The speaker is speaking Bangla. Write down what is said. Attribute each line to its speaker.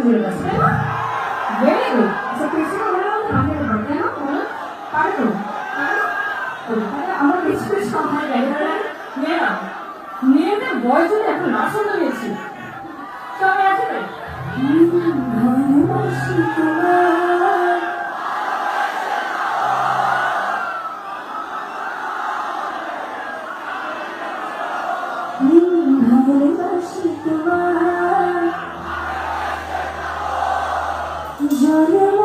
Speaker 1: মঞ্জুরের কাছে, তাই না? Very good. আচ্ছা কৃষ্ণা বলে আমি কেন বলো পারো তো আমার কিছু সময় মেয়েরা মেয়েদের বয়স যদি এখন না শুনতে গেছি সবাই আছে তো ভালোবাসি তোমার ভালোবাসি তোমার জলে